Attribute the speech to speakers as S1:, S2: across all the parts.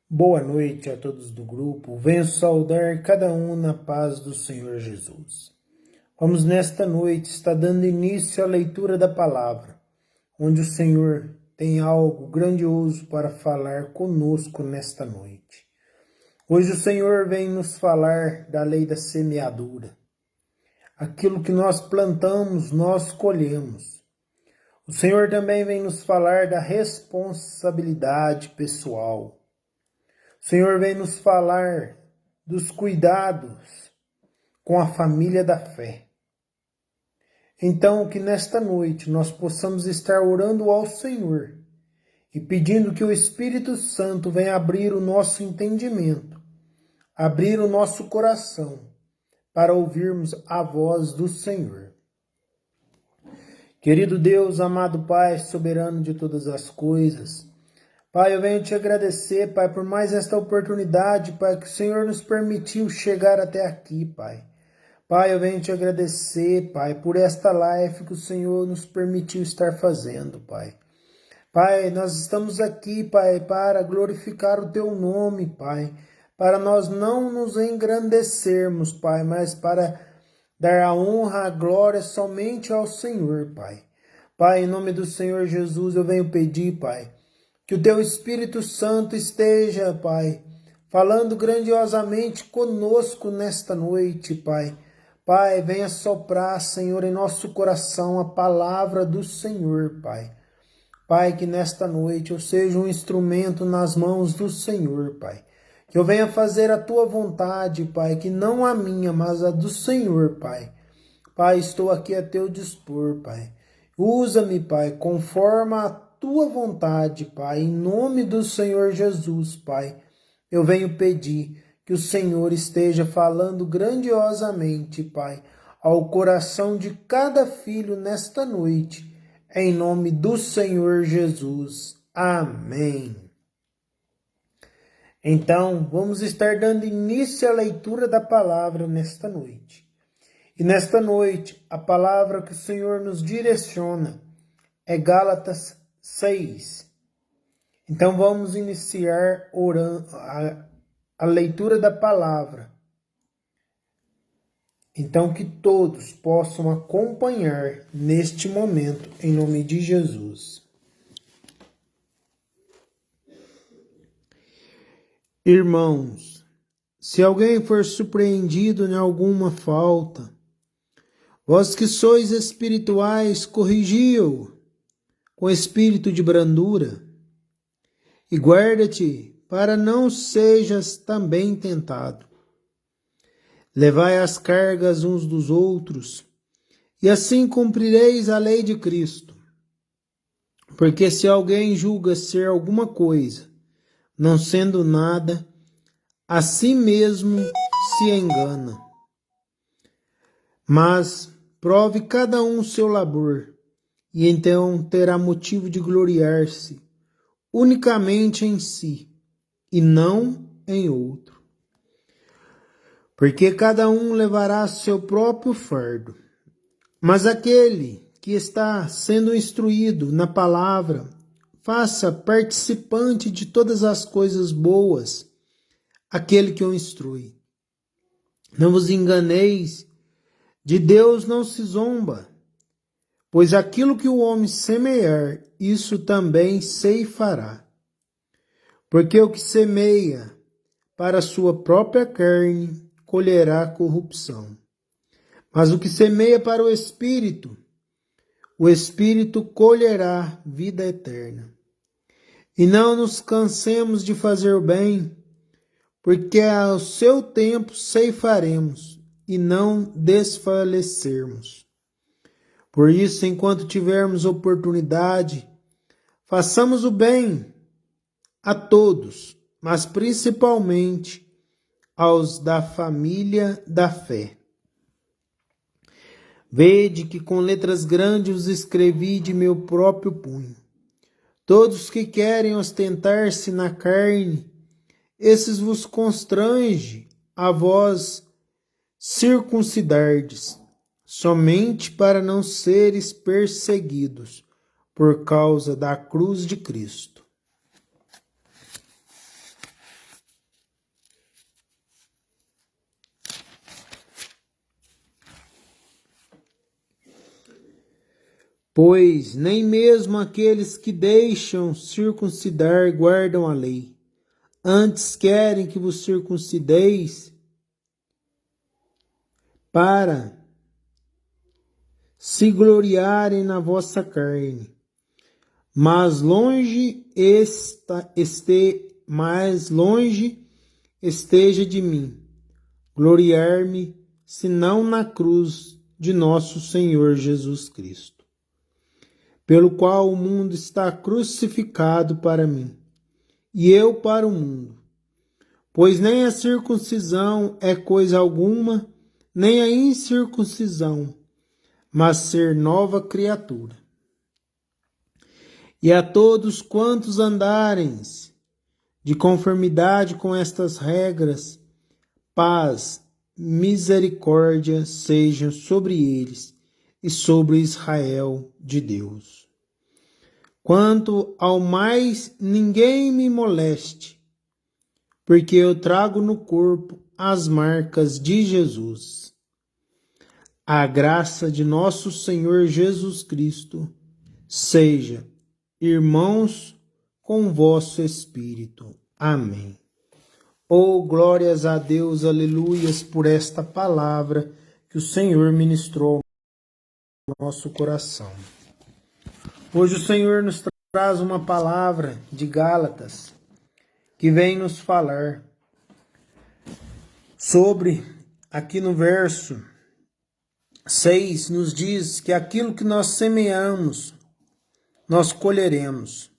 S1: Boa noite a todos do grupo. Venho saudar cada um na paz do Senhor Jesus. Vamos nesta noite estar dando início à leitura da palavra, onde o Senhor tem algo grandioso para falar conosco nesta noite. Hoje o Senhor vem nos falar da lei da semeadura. Aquilo que nós plantamos, nós colhemos. O Senhor também vem nos falar da responsabilidade pessoal. O Senhor vem nos falar dos cuidados com a família da fé. Então, que nesta noite nós possamos estar orando ao Senhor e pedindo que o Espírito Santo venha abrir o nosso entendimento, abrir o nosso coração para ouvirmos a voz do Senhor. Querido Deus, amado Pai, soberano de todas as coisas, Pai, eu venho te agradecer, Pai, por mais esta oportunidade, Pai, que o Senhor nos permitiu chegar até aqui, Pai. Pai, eu venho te agradecer, Pai, por esta live que o Senhor nos permitiu estar fazendo, Pai. Pai, nós estamos aqui, Pai, para glorificar o Teu nome, Pai, para nós não nos engrandecermos, Pai, mas para dar a honra, a glória somente ao Senhor, Pai. Pai, em nome do Senhor Jesus, eu venho pedir, Pai, que o Teu Espírito Santo esteja, Pai, falando grandiosamente conosco nesta noite, Pai. Pai, venha soprar, Senhor, em nosso coração a palavra do Senhor, Pai. Pai, que nesta noite eu seja um instrumento nas mãos do Senhor, Pai. Que eu venha fazer a Tua vontade, Pai, que não a minha, mas a do Senhor, Pai. Pai, estou aqui a Teu dispor, Pai. Usa-me, Pai, conforme a Tua vontade, Pai, em nome do Senhor Jesus, Pai. Eu venho pedir que o Senhor esteja falando grandiosamente, Pai, ao coração de cada filho nesta noite, em nome do Senhor Jesus. Amém. Então, vamos estar dando início à leitura da palavra nesta noite. E nesta noite, a palavra que o Senhor nos direciona é Gálatas 6. Então vamos iniciar orando a leitura da palavra. Então que todos possam acompanhar neste momento, em nome de Jesus. Irmãos, se alguém for surpreendido em alguma falta, vós que sois espirituais, corrigi-o com espírito de brandura, e guarda-te para não sejas também tentado. Levai as cargas uns dos outros, e assim cumprireis a lei de Cristo. Porque se alguém julga ser alguma coisa, não sendo nada, a si mesmo se engana. Mas prove cada um o seu labor, e então terá motivo de gloriar-se unicamente em si, e não em outro. Porque cada um levará seu próprio fardo. Mas aquele que está sendo instruído na palavra, faça participante de todas as coisas boas aquele que o instrui. Não vos enganeis, de Deus não se zomba, pois aquilo que o homem semear, isso também ceifará. Porque o que semeia para a sua própria carne, colherá corrupção. Mas o que semeia para o Espírito colherá vida eterna. E não nos cansemos de fazer o bem, porque ao seu tempo ceifaremos e não desfalecermos. Por isso, enquanto tivermos oportunidade, façamos o bem a todos, mas principalmente aos da família da fé. Vede que com letras grandes os escrevi de meu próprio punho. Todos que querem ostentar-se na carne, esses vos constrange a vós circuncidardes, somente para não seres perseguidos por causa da cruz de Cristo. Pois nem mesmo aqueles que deixam circuncidar guardam a lei. Antes querem que vos circuncideis para se gloriarem na vossa carne. Mas longe esteja de mim gloriar-me, senão na cruz de nosso Senhor Jesus Cristo, pelo qual o mundo está crucificado para mim, e eu para o mundo. Pois nem a circuncisão é coisa alguma, nem a incircuncisão, mas ser nova criatura. E a todos quantos andarem de conformidade com estas regras, paz, misericórdia sejam sobre eles e sobre Israel de Deus. Quanto ao mais, ninguém me moleste, porque eu trago no corpo as marcas de Jesus. A graça de nosso Senhor Jesus Cristo seja, irmãos, com vosso espírito. Amém. Oh, glórias a Deus, aleluias, por esta palavra que o Senhor ministrou ao nosso coração. Hoje o Senhor nos traz uma palavra de Gálatas que vem nos falar sobre, aqui no verso 6, nos diz que aquilo que nós semeamos, nós colheremos.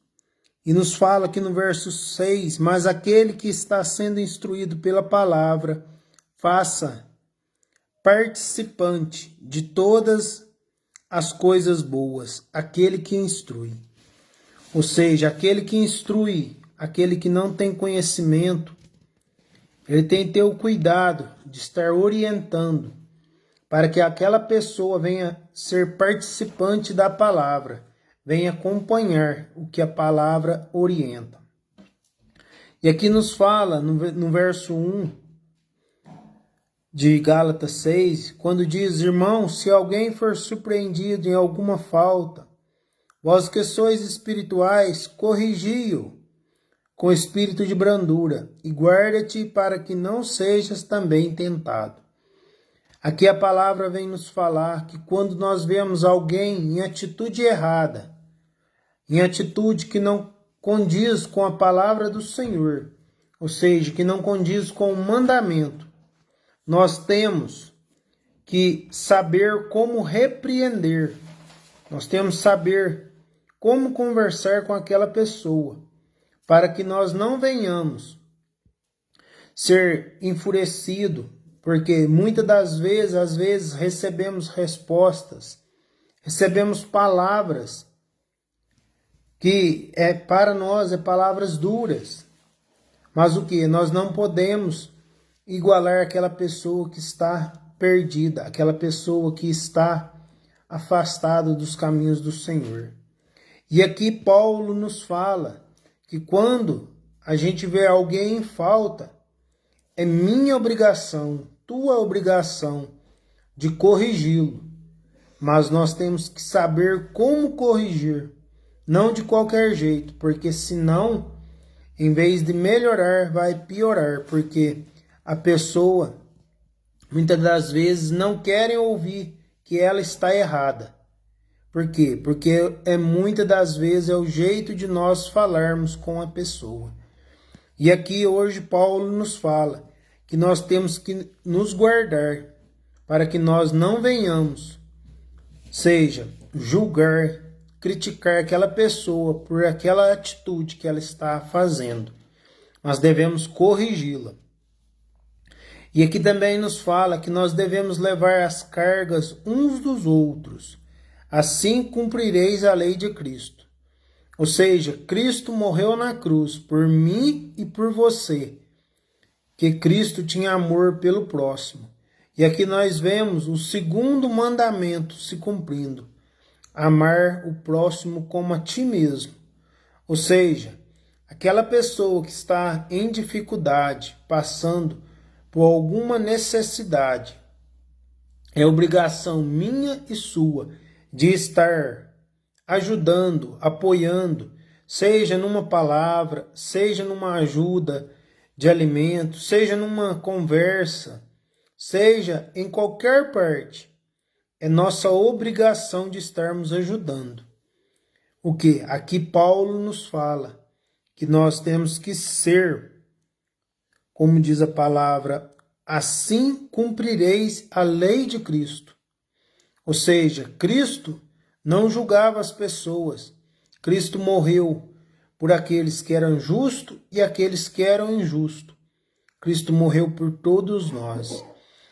S1: E nos fala aqui no verso 6, mas aquele que está sendo instruído pela palavra, faça participante de todas as coisas boas, aquele que instrui. Ou seja, aquele que instrui, aquele que não tem conhecimento, ele tem que ter o cuidado de estar orientando para que aquela pessoa venha ser participante da palavra, venha acompanhar o que a palavra orienta. E aqui nos fala, no verso 1 de Gálatas 6, quando diz: irmãos, se alguém for surpreendido em alguma falta, vós que sois espirituais, corrigi-o com espírito de brandura, e guarda-te para que não sejas também tentado. Aqui a palavra vem nos falar que quando nós vemos alguém em atitude errada, em atitude que não condiz com a palavra do Senhor, ou seja, que não condiz com o mandamento, nós temos que saber como repreender, nós temos que saber como conversar com aquela pessoa, para que nós não venhamos ser enfurecidos, porque muitas das vezes, às vezes recebemos respostas, recebemos palavras que para nós é palavras duras, mas o que? Nós não podemos igualar aquela pessoa que está perdida, aquela pessoa que está afastada dos caminhos do Senhor. E aqui Paulo nos fala que quando a gente vê alguém em falta, é minha obrigação, tua obrigação de corrigi-lo. Mas nós temos que saber como corrigir, não de qualquer jeito, porque senão, em vez de melhorar, vai piorar, porque a pessoa, muitas das vezes, não quer ouvir que ela está errada. Por quê? Porque muitas das vezes é o jeito de nós falarmos com a pessoa. E aqui hoje Paulo nos fala que nós temos que nos guardar para que nós não venhamos, seja julgar, criticar aquela pessoa por aquela atitude que ela está fazendo. Nós devemos corrigi-la. E aqui também nos fala que nós devemos levar as cargas uns dos outros. Assim cumprireis a lei de Cristo. Ou seja, Cristo morreu na cruz por mim e por você, que Cristo tinha amor pelo próximo. E aqui nós vemos o segundo mandamento se cumprindo: amar o próximo como a ti mesmo. Ou seja, aquela pessoa que está em dificuldade, passando por alguma necessidade, é obrigação minha e sua de estar ajudando, apoiando, seja numa palavra, seja numa ajuda de alimento, seja numa conversa, seja em qualquer parte. É nossa obrigação de estarmos ajudando. O que? Aqui Paulo nos fala que nós temos que ser, como diz a palavra, assim cumprireis a lei de Cristo. Ou seja, Cristo não julgava as pessoas. Cristo morreu por aqueles que eram justos e aqueles que eram injustos. Cristo morreu por todos nós.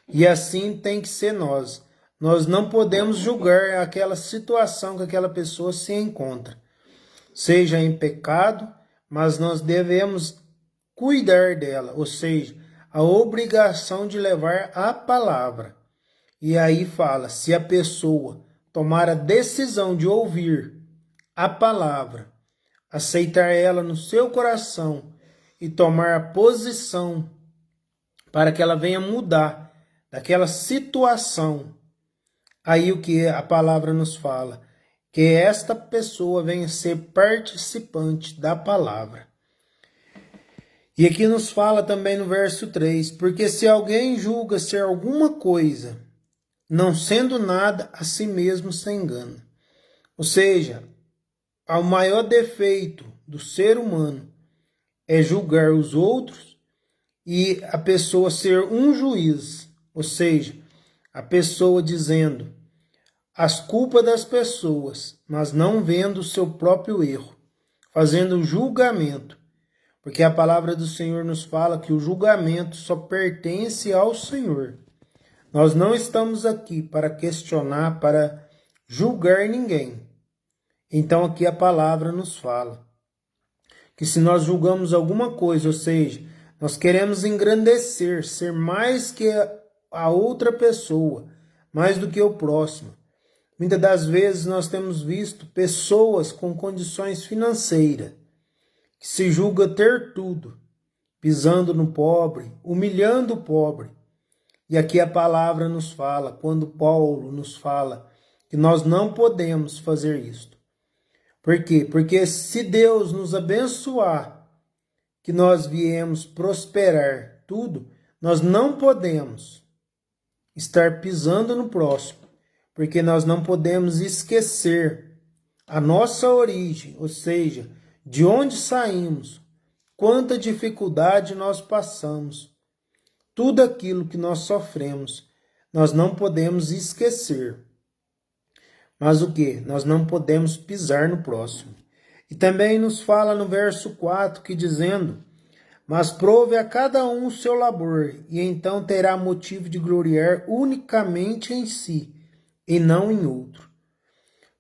S1: E assim tem que ser nós. Nós não podemos julgar aquela situação que aquela pessoa se encontra. Seja em pecado, mas nós devemos cuidar dela, ou seja, a obrigação de levar a palavra. E aí fala, se a pessoa tomar a decisão de ouvir a palavra, aceitar ela no seu coração e tomar a posição para que ela venha mudar daquela situação, aí o que a palavra nos fala? Que esta pessoa venha ser participante da palavra. E aqui nos fala também no verso 3, porque se alguém julga ser alguma coisa, não sendo nada, a si mesmo se engana. Ou seja, o maior defeito do ser humano é julgar os outros e a pessoa ser um juiz. Ou seja, a pessoa dizendo as culpas das pessoas, mas não vendo o seu próprio erro, fazendo julgamento. Porque a palavra do Senhor nos fala que o julgamento só pertence ao Senhor. Nós não estamos aqui para questionar, para julgar ninguém. Então aqui a palavra nos fala que se nós julgamos alguma coisa, ou seja, nós queremos engrandecer, ser mais que a outra pessoa, mais do que o próximo. Muitas das vezes nós temos visto pessoas com condições financeiras que se julga ter tudo, pisando no pobre, humilhando o pobre. E aqui a palavra nos fala, quando Paulo nos fala, que nós não podemos fazer isto. Por quê? Porque se Deus nos abençoar, que nós viemos prosperar tudo, nós não podemos estar pisando no próximo, porque nós não podemos esquecer a nossa origem, ou seja, de onde saímos, quanta dificuldade nós passamos, tudo aquilo que nós sofremos, nós não podemos esquecer. Mas o que? Nós não podemos pisar no próximo. E também nos fala no verso 4 que dizendo, mas prove a cada um o seu labor, e então terá motivo de gloriar unicamente em si, e não em outro.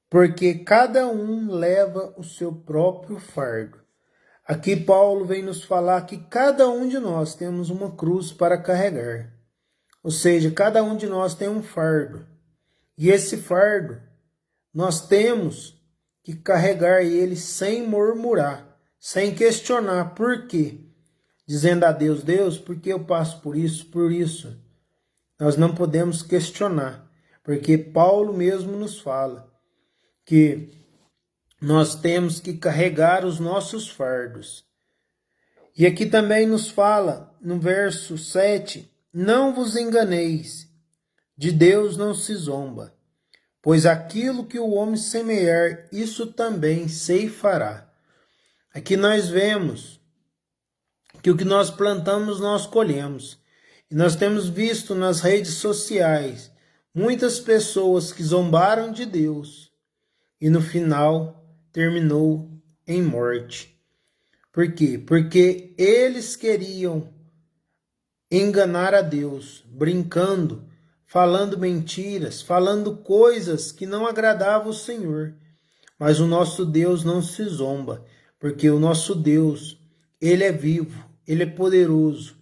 S1: Porque cada um leva o seu próprio fardo. Aqui Paulo vem nos falar que cada um de nós temos uma cruz para carregar. Ou seja, cada um de nós tem um fardo. E esse fardo, nós temos que carregar ele sem murmurar, sem questionar. Por quê? Dizendo a Deus, Deus, por que eu passo por isso, por isso? Nós não podemos questionar, porque Paulo mesmo nos fala que nós temos que carregar os nossos fardos. E aqui também nos fala, no verso 7, não vos enganeis, de Deus não se zomba, pois aquilo que o homem semear, isso também ceifará. Aqui nós vemos que o que nós plantamos, nós colhemos. E nós temos visto nas redes sociais muitas pessoas que zombaram de Deus e no final terminou em morte. Por quê? Porque eles queriam enganar a Deus, brincando, falando mentiras, falando coisas que não agradavam o Senhor. Mas o nosso Deus não se zomba, porque o nosso Deus, ele é vivo, ele é poderoso,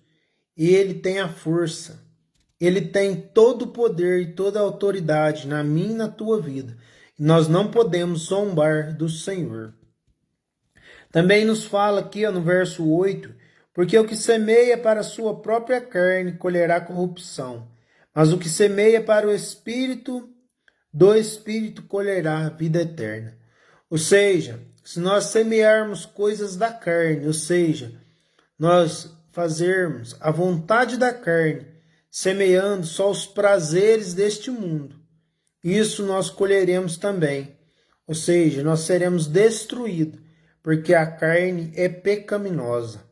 S1: e ele tem a força, ele tem todo o poder e toda a autoridade na minha e na tua vida. E nós não podemos zombar do Senhor. Também nos fala aqui no verso 8, porque o que semeia para a sua própria carne colherá corrupção, mas o que semeia para o Espírito, do Espírito colherá vida eterna. Ou seja, se nós semearmos coisas da carne, ou seja, nós fazermos a vontade da carne, semeando só os prazeres deste mundo, isso nós colheremos também. Ou seja, nós seremos destruídos, porque a carne é pecaminosa.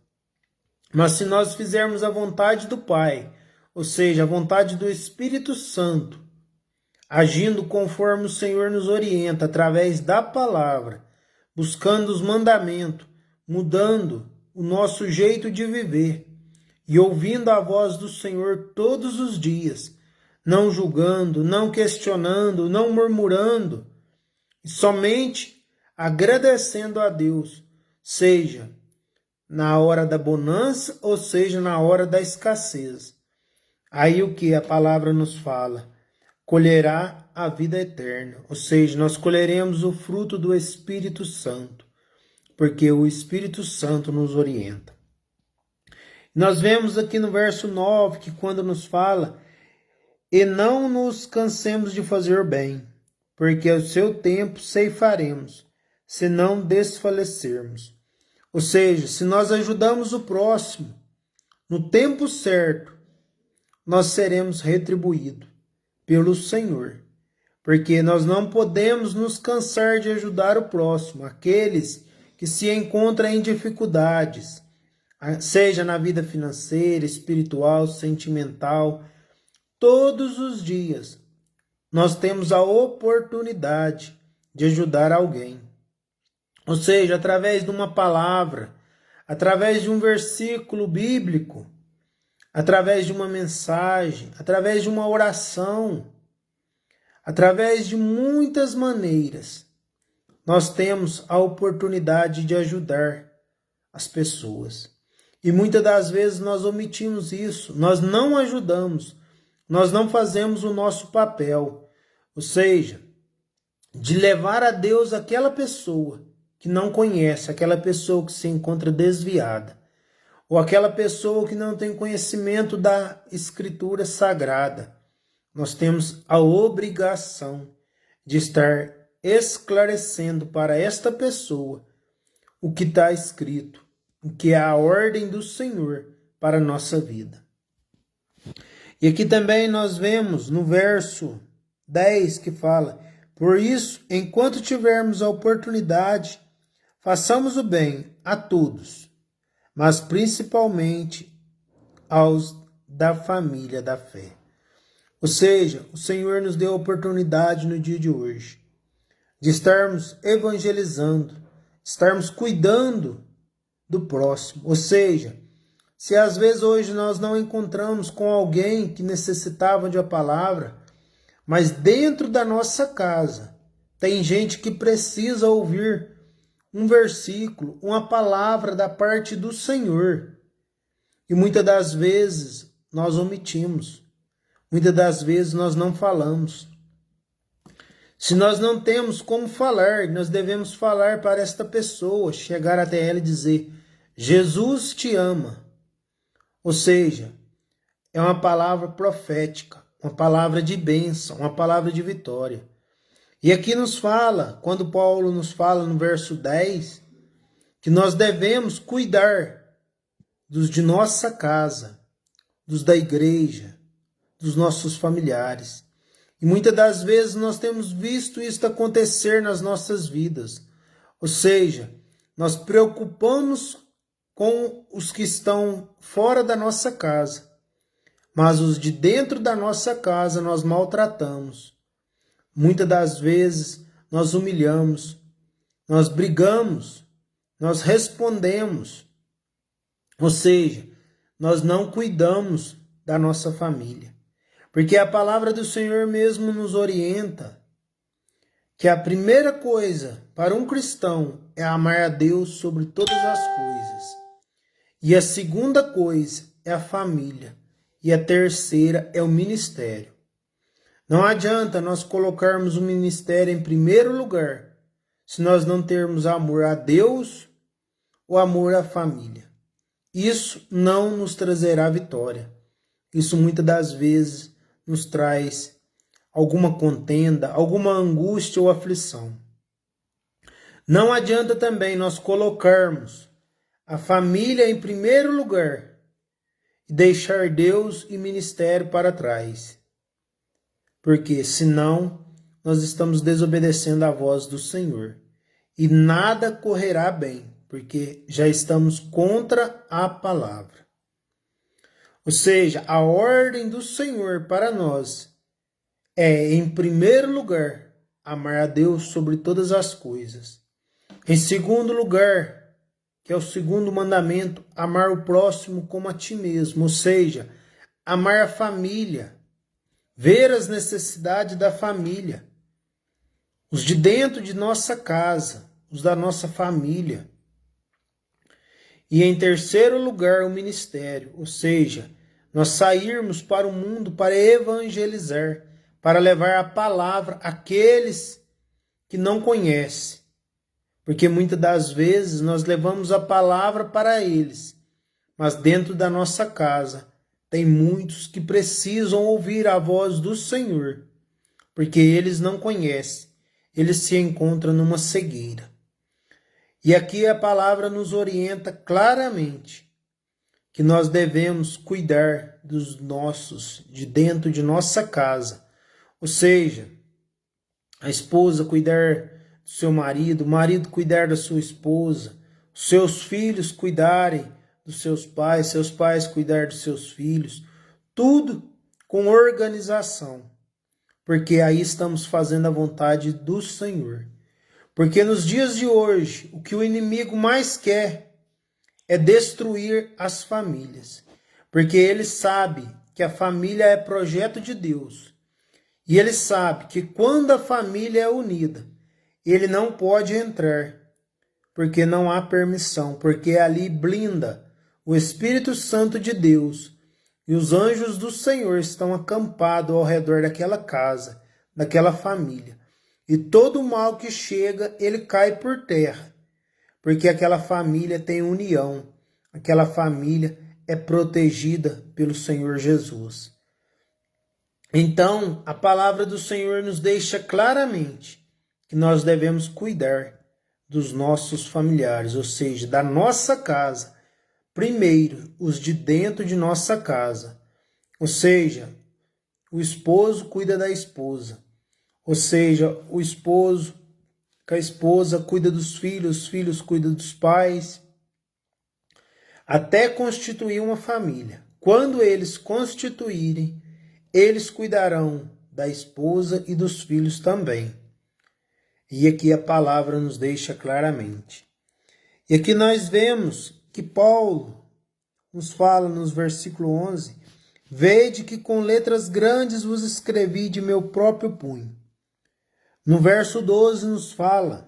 S1: Mas se nós fizermos a vontade do Pai, ou seja, a vontade do Espírito Santo, agindo conforme o Senhor nos orienta, através da palavra, buscando os mandamentos, mudando o nosso jeito de viver e ouvindo a voz do Senhor todos os dias, não julgando, não questionando, não murmurando, e somente agradecendo a Deus, seja na hora da bonança ou seja na hora da escassez. Aí o que a palavra nos fala? Colherá a vida eterna, ou seja, nós colheremos o fruto do Espírito Santo, porque o Espírito Santo nos orienta. Nós vemos aqui no verso 9 que quando nos fala, e não nos cansemos de fazer o bem, porque ao seu tempo ceifaremos, se não desfalecermos. Ou seja, se nós ajudamos o próximo no tempo certo, nós seremos retribuídos pelo Senhor, porque nós não podemos nos cansar de ajudar o próximo, aqueles que se encontram em dificuldades, seja na vida financeira, espiritual, sentimental. Todos os dias nós temos a oportunidade de ajudar alguém. Ou seja, através de uma palavra, através de um versículo bíblico, através de uma mensagem, através de uma oração, através de muitas maneiras, nós temos a oportunidade de ajudar as pessoas. E muitas das vezes nós omitimos isso, nós não ajudamos, nós não fazemos o nosso papel, ou seja, de levar a Deus aquela pessoa que não conhece, aquela pessoa que se encontra desviada, ou aquela pessoa que não tem conhecimento da Escritura Sagrada. Nós temos a obrigação de estar esclarecendo para esta pessoa o que está escrito, o que é a ordem do Senhor para a nossa vida. E aqui também nós vemos no verso 10 que fala: por isso, enquanto tivermos a oportunidade, façamos o bem a todos, mas principalmente aos da família da fé. Ou seja, o Senhor nos deu a oportunidade no dia de hoje de estarmos evangelizando, estarmos cuidando do próximo. Ou seja, se às vezes hoje nós não encontramos com alguém que necessitava de uma palavra, mas dentro da nossa casa tem gente que precisa ouvir um versículo, uma palavra da parte do Senhor. E muitas das vezes nós omitimos. Muitas das vezes nós não falamos. Se nós não temos como falar, nós devemos falar para esta pessoa, chegar até ela e dizer: Jesus te ama. Ou seja, é uma palavra profética, uma palavra de bênção, uma palavra de vitória. E aqui nos fala, quando Paulo nos fala no verso 10, que nós devemos cuidar dos de nossa casa, dos da igreja, dos nossos familiares. E muitas das vezes nós temos visto isso acontecer nas nossas vidas. Ou seja, nós preocupamos com os que estão fora da nossa casa, mas os de dentro da nossa casa nós maltratamos. Muitas das vezes nós humilhamos, nós brigamos, nós respondemos. Ou seja, nós não cuidamos da nossa família. Porque a palavra do Senhor mesmo nos orienta que a primeira coisa para um cristão é amar a Deus sobre todas as coisas. E a segunda coisa é a família. E a terceira é o ministério. Não adianta nós colocarmos o ministério em primeiro lugar se nós não termos amor a Deus ou amor à família. Isso não nos trazerá vitória. Isso muitas das vezes nos traz alguma contenda, alguma angústia ou aflição. Não adianta também nós colocarmos a família em primeiro lugar e deixar Deus e ministério para trás. Porque senão nós estamos desobedecendo à voz do Senhor. E nada correrá bem, porque já estamos contra a palavra. Ou seja, a ordem do Senhor para nós é, em primeiro lugar, amar a Deus sobre todas as coisas. Em segundo lugar, que é o segundo mandamento, amar o próximo como a ti mesmo. Ou seja, amar a família, ver as necessidades da família, os de dentro de nossa casa, os da nossa família. E em terceiro lugar, o ministério, ou seja, nós sairmos para o mundo para evangelizar, para levar a palavra àqueles que não conhecem. Porque muitas das vezes nós levamos a palavra para eles, mas dentro da nossa casa tem muitos que precisam ouvir a voz do Senhor, porque eles não conhecem, eles se encontram numa cegueira. E aqui a palavra nos orienta claramente que nós devemos cuidar dos nossos, de dentro de nossa casa. Ou seja, a esposa cuidar do seu marido, o marido cuidar da sua esposa, os seus filhos cuidarem dos seus pais cuidar dos seus filhos. Tudo com organização, porque aí estamos fazendo a vontade do Senhor. Porque nos dias de hoje, o que o inimigo mais quer é destruir as famílias. Porque ele sabe que a família é projeto de Deus. E ele sabe que quando a família é unida, ele não pode entrar, porque não há permissão, porque ali blinda o Espírito Santo de Deus. E os anjos do Senhor estão acampados ao redor daquela casa, daquela família. E todo o mal que chega, ele cai por terra, porque aquela família tem união, aquela família é protegida pelo Senhor Jesus. Então, a palavra do Senhor nos deixa claramente que nós devemos cuidar dos nossos familiares, ou seja, da nossa casa. Primeiro, os de dentro de nossa casa, ou seja, o esposo cuida da esposa. Ou seja, o esposo com a esposa cuida dos filhos, os filhos cuidam dos pais, até constituir uma família. Quando eles constituírem, eles cuidarão da esposa e dos filhos também. E aqui a palavra nos deixa claramente. E aqui nós vemos que Paulo nos fala nos versículo 11, vede que com letras grandes vos escrevi de meu próprio punho. No verso 12 nos fala,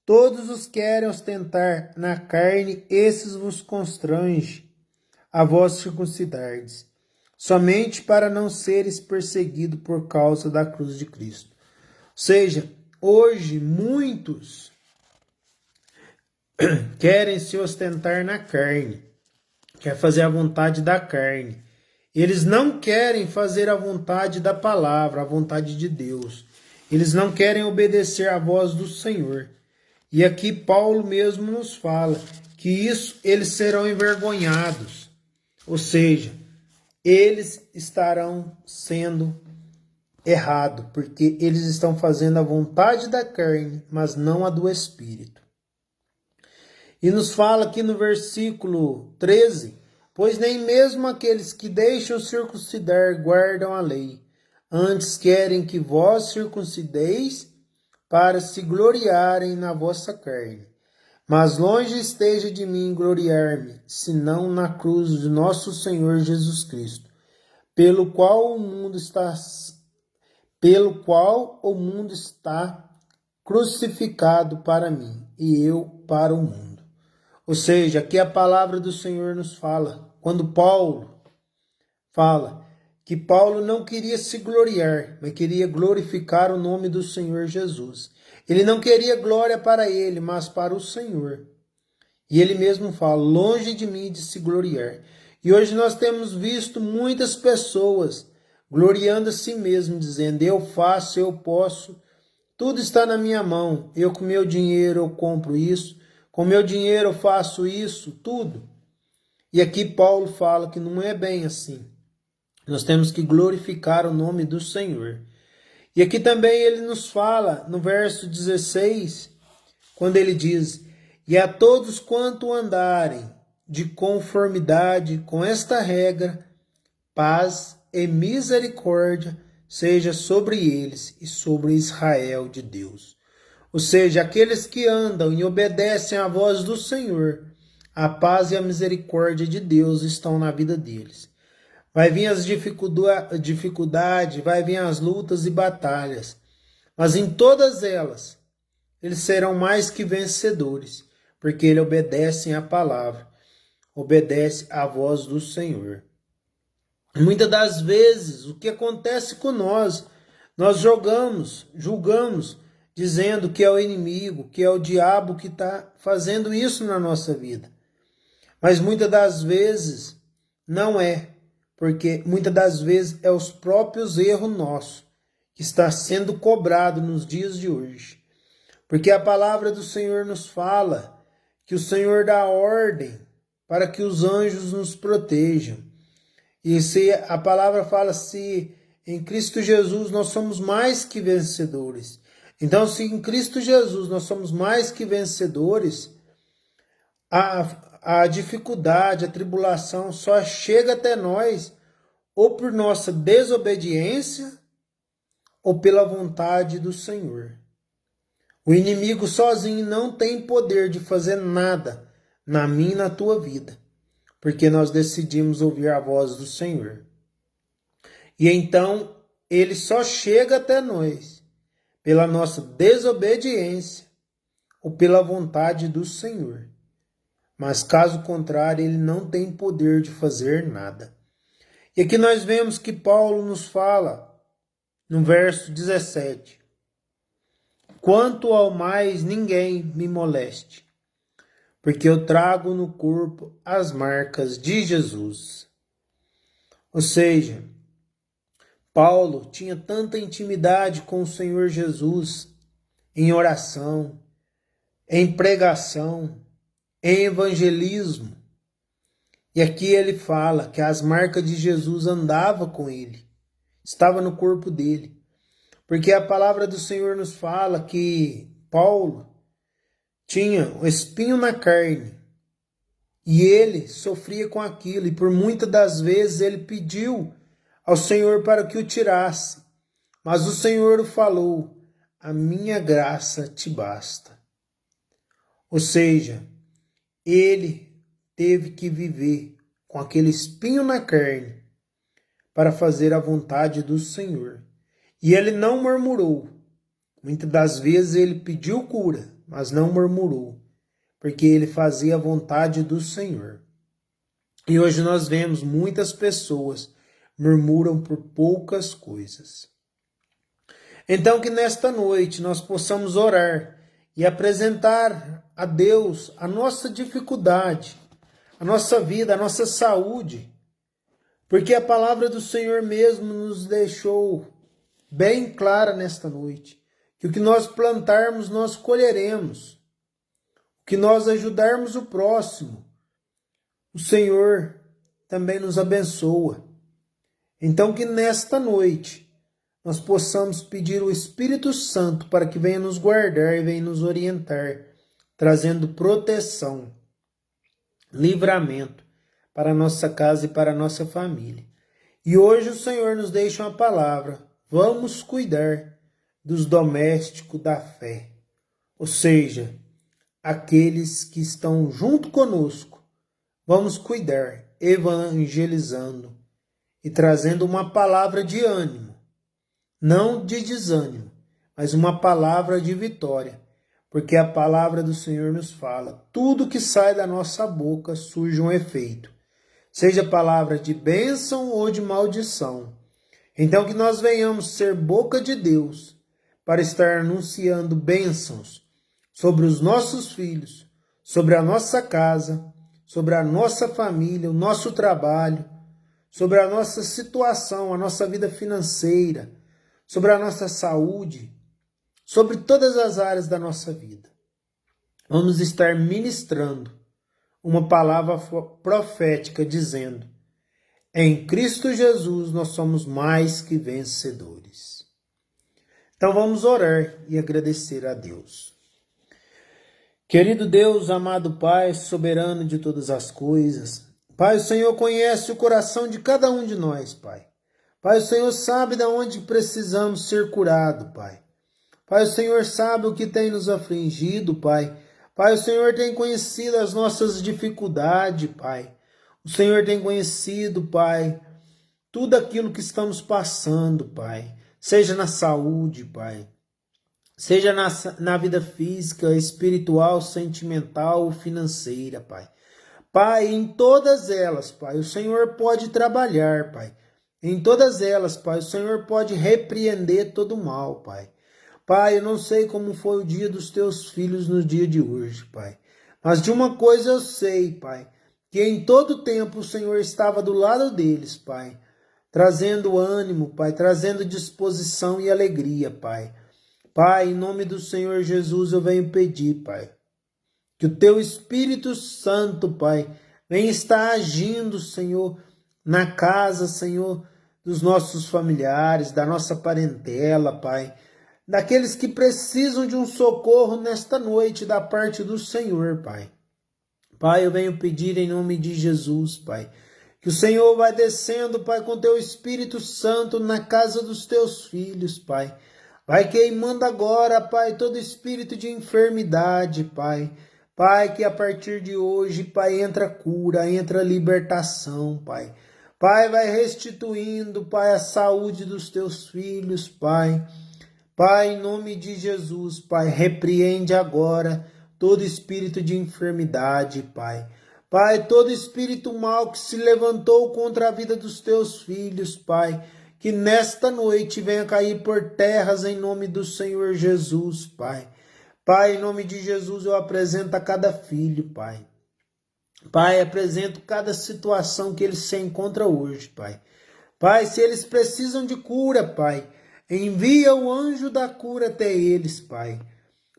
S1: todos os que querem ostentar na carne, esses vos constrange a vós circuncidardes, somente para não seres perseguidos por causa da cruz de Cristo. Ou seja, hoje muitos querem se ostentar na carne, quer fazer a vontade da carne. Eles não querem fazer a vontade da palavra, a vontade de Deus. Eles não querem obedecer à voz do Senhor. E aqui Paulo mesmo nos fala que isso eles serão envergonhados. Ou seja, eles estarão sendo errados, porque eles estão fazendo a vontade da carne, mas não a do Espírito. E nos fala aqui no versículo 13, pois nem mesmo aqueles que deixam circuncidar guardam a lei, antes querem que vós circuncideis para se gloriarem na vossa carne. Mas longe esteja de mim gloriar-me, senão na cruz de nosso Senhor Jesus Cristo, pelo qual o mundo está crucificado para mim, e eu para o mundo. Ou seja, aqui a palavra do Senhor nos fala, quando Paulo fala que Paulo não queria se gloriar, mas queria glorificar o nome do Senhor Jesus. Ele não queria glória para ele, mas para o Senhor. E ele mesmo fala, longe de mim de se gloriar. E hoje nós temos visto muitas pessoas gloriando a si mesmo, dizendo, eu faço, eu posso tudo está na minha mão. Eu com meu dinheiro eu compro isso, com meu dinheiro eu faço isso, tudo. E aqui Paulo fala que não é bem assim. Nós temos que glorificar o nome do Senhor. E aqui também ele nos fala, no verso 16, quando ele diz: e a todos quanto andarem de conformidade com esta regra, paz e misericórdia seja sobre eles e sobre Israel de Deus. Ou seja, aqueles que andam e obedecem à voz do Senhor, a paz e a misericórdia de Deus estão na vida deles. Vai vir as dificuldades, vai vir as lutas e batalhas, mas em todas elas, eles serão mais que vencedores, porque eles obedecem à palavra, obedecem à voz do Senhor. Muitas das vezes, o que acontece com nós julgamos, dizendo que é o inimigo, que é o diabo que está fazendo isso na nossa vida. Mas muitas das vezes não é, porque muitas das vezes é os próprios erros nossos que está sendo cobrado nos dias de hoje. Porque a palavra do Senhor nos fala que o Senhor dá ordem para que os anjos nos protejam. E se a palavra fala, se em Cristo Jesus nós somos mais que vencedores. Então, se em Cristo Jesus nós somos mais que vencedores, a dificuldade, a tribulação só chega até nós ou por nossa desobediência ou pela vontade do Senhor. O inimigo sozinho não tem poder de fazer nada na minha e na tua vida, porque nós decidimos ouvir a voz do Senhor. E então ele só chega até nós pela nossa desobediência ou pela vontade do Senhor. Mas caso contrário, ele não tem poder de fazer nada. E aqui nós vemos que Paulo nos fala no verso 17: quanto ao mais, ninguém me moleste, porque eu trago no corpo as marcas de Jesus. Ou seja, Paulo tinha tanta intimidade com o Senhor Jesus em oração, em pregação, em evangelismo. E aqui ele fala que as marcas de Jesus andavam com ele, estava no corpo dele. Porque a palavra do Senhor nos fala que Paulo tinha um espinho na carne e ele sofria com aquilo, e por muitas das vezes ele pediu ao Senhor para que o tirasse, mas o Senhor falou: a minha graça te basta. Ou seja, ele teve que viver com aquele espinho na carne para fazer a vontade do Senhor. E ele não murmurou. Muitas das vezes ele pediu cura, mas não murmurou, porque ele fazia a vontade do Senhor. E hoje nós vemos muitas pessoas murmuram por poucas coisas. Então que nesta noite nós possamos orar e apresentar a Deus a nossa dificuldade, a nossa vida, a nossa saúde, porque a palavra do Senhor mesmo nos deixou bem clara nesta noite, que o que nós plantarmos, nós colheremos. O que nós ajudarmos o próximo, o Senhor também nos abençoa. Então que nesta noite nós possamos pedir o Espírito Santo para que venha nos guardar e venha nos orientar, trazendo proteção, livramento para a nossa casa e para a nossa família. E hoje o Senhor nos deixa uma palavra: vamos cuidar dos domésticos da fé, ou seja, aqueles que estão junto conosco. Vamos cuidar, evangelizando e trazendo uma palavra de ânimo, não de desânimo, mas uma palavra de vitória, porque a palavra do Senhor nos fala: tudo que sai da nossa boca surge um efeito, seja palavra de bênção ou de maldição. Então que nós venhamos ser boca de Deus para estar anunciando bênçãos sobre os nossos filhos, sobre a nossa casa, sobre a nossa família, o nosso trabalho, sobre a nossa situação, a nossa vida financeira, sobre a nossa saúde, sobre todas as áreas da nossa vida. Vamos estar ministrando uma palavra profética dizendo: em Cristo Jesus nós somos mais que vencedores. Então vamos orar e agradecer a Deus. Querido Deus, amado Pai, soberano de todas as coisas, Pai, o Senhor conhece o coração de cada um de nós, Pai. Pai, o Senhor sabe de onde precisamos ser curado, Pai. Pai, o Senhor sabe o que tem nos afligido, Pai. Pai, o Senhor tem conhecido as nossas dificuldades, Pai. O Senhor tem conhecido, Pai, tudo aquilo que estamos passando, Pai. Seja na saúde, Pai. Seja na vida física, espiritual, sentimental ou financeira, Pai. Pai, em todas elas, Pai, o Senhor pode trabalhar, Pai. Em todas elas, Pai, o Senhor pode repreender todo o mal, Pai. Pai, eu não sei como foi o dia dos teus filhos no dia de hoje, Pai. Mas de uma coisa eu sei, Pai, que em todo tempo o Senhor estava do lado deles, Pai, trazendo ânimo, Pai, trazendo disposição e alegria, Pai. Pai, em nome do Senhor Jesus eu venho pedir, Pai, que o teu Espírito Santo, Pai, venha estar agindo, Senhor, na casa, Senhor, dos nossos familiares, da nossa parentela, Pai, daqueles que precisam de um socorro nesta noite da parte do Senhor, Pai. Pai, eu venho pedir em nome de Jesus, Pai, que o Senhor vai descendo, Pai, com teu Espírito Santo na casa dos teus filhos, Pai. Vai queimando agora, Pai, todo espírito de enfermidade, Pai. Pai, que a partir de hoje, Pai, entra cura, entra libertação, Pai. Pai, vai restituindo, Pai, a saúde dos teus filhos, Pai. Pai, em nome de Jesus, Pai, repreende agora todo espírito de enfermidade, Pai. Pai, todo espírito mau que se levantou contra a vida dos teus filhos, Pai, que nesta noite venha cair por terras em nome do Senhor Jesus, Pai. Pai, em nome de Jesus eu apresento a cada filho, Pai. Pai, apresento cada situação que eles se encontram hoje, Pai. Pai, se eles precisam de cura, Pai, envia o anjo da cura até eles, Pai.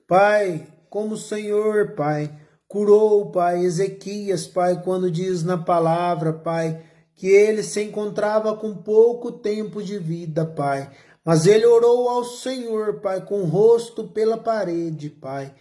S1: Pai, como o Senhor, Pai, curou, Pai, Ezequias, Pai, quando diz na palavra, Pai, que ele se encontrava com pouco tempo de vida, Pai. Mas ele orou ao Senhor, Pai, com o rosto pela parede, Pai.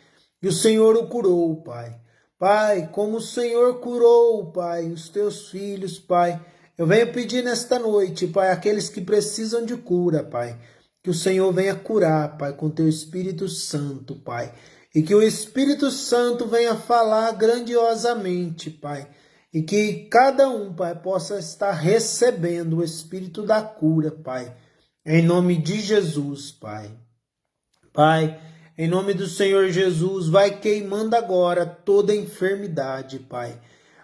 S1: E o Senhor o curou, Pai. Pai, como o Senhor curou, Pai, os teus filhos, Pai, eu venho pedir nesta noite, Pai, aqueles que precisam de cura, Pai, que o Senhor venha curar, Pai, com teu Espírito Santo, Pai. E que o Espírito Santo venha falar grandiosamente, Pai. E que cada um, Pai, possa estar recebendo o Espírito da cura, Pai. Em nome de Jesus, Pai. Pai, em nome do Senhor Jesus, vai queimando agora toda enfermidade, Pai.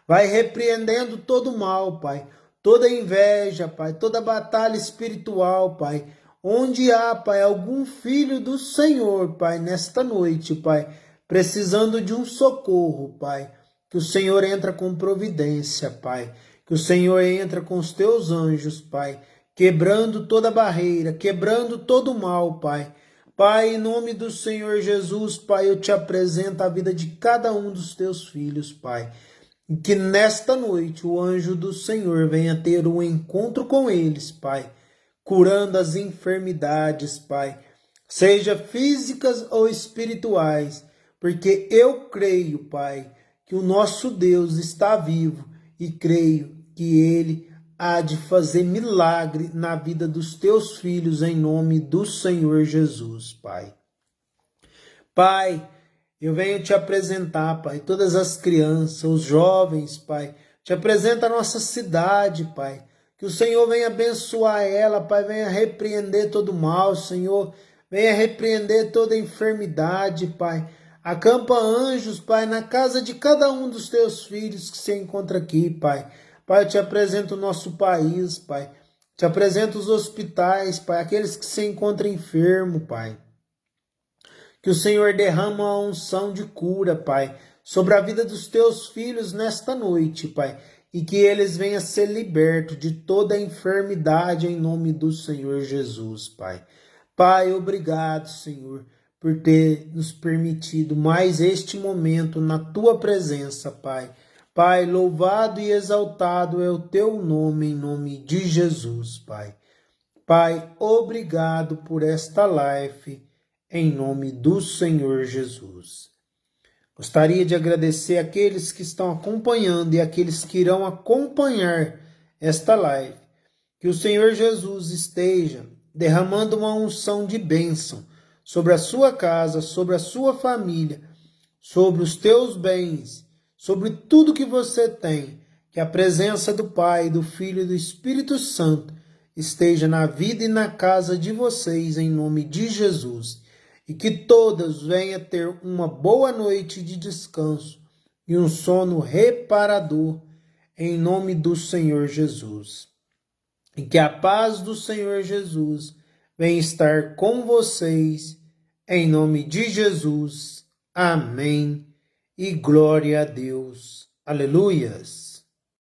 S1: Vai repreendendo todo mal, Pai. Toda inveja, Pai. Toda batalha espiritual, Pai. Onde há, Pai, algum filho do Senhor, Pai, nesta noite, Pai, precisando de um socorro, Pai. Que o Senhor entra com providência, Pai. Que o Senhor entra com os teus anjos, Pai. Quebrando toda barreira, quebrando todo mal, Pai. Pai, em nome do Senhor Jesus, Pai, eu te apresento a vida de cada um dos teus filhos, Pai. E que nesta noite o anjo do Senhor venha ter um encontro com eles, Pai, curando as enfermidades, Pai, seja físicas ou espirituais, porque eu creio, Pai, que o nosso Deus está vivo e creio que Ele há de fazer milagre na vida dos teus filhos em nome do Senhor Jesus, Pai. Pai, eu venho te apresentar, Pai, todas as crianças, os jovens, Pai. Te apresento a nossa cidade, Pai. Que o Senhor venha abençoar ela, Pai. Venha repreender todo mal, Senhor. Venha repreender toda enfermidade, Pai. Acampa anjos, Pai, na casa de cada um dos teus filhos que se encontra aqui, Pai. Pai, eu te apresento o nosso país, Pai. Te apresento os hospitais, Pai. Aqueles que se encontram enfermos, Pai. Que o Senhor derrama a unção de cura, Pai, sobre a vida dos teus filhos nesta noite, Pai, e que eles venham ser libertos de toda a enfermidade em nome do Senhor Jesus, Pai. Pai, obrigado, Senhor, por ter nos permitido mais este momento na tua presença, Pai. Pai, louvado e exaltado é o teu nome, em nome de Jesus, Pai. Pai, obrigado por esta live, em nome do Senhor Jesus. Gostaria de agradecer aqueles que estão acompanhando e aqueles que irão acompanhar esta live. Que o Senhor Jesus esteja derramando uma unção de bênção sobre a sua casa, sobre a sua família, sobre os teus bens, sobre tudo que você tem. Que a presença do Pai, do Filho e do Espírito Santo esteja na vida e na casa de vocês, em nome de Jesus. E que todos venham ter uma boa noite de descanso e um sono reparador, em nome do Senhor Jesus. E que a paz do Senhor Jesus venha estar com vocês, em nome de Jesus. Amém. E glória a Deus. Aleluias.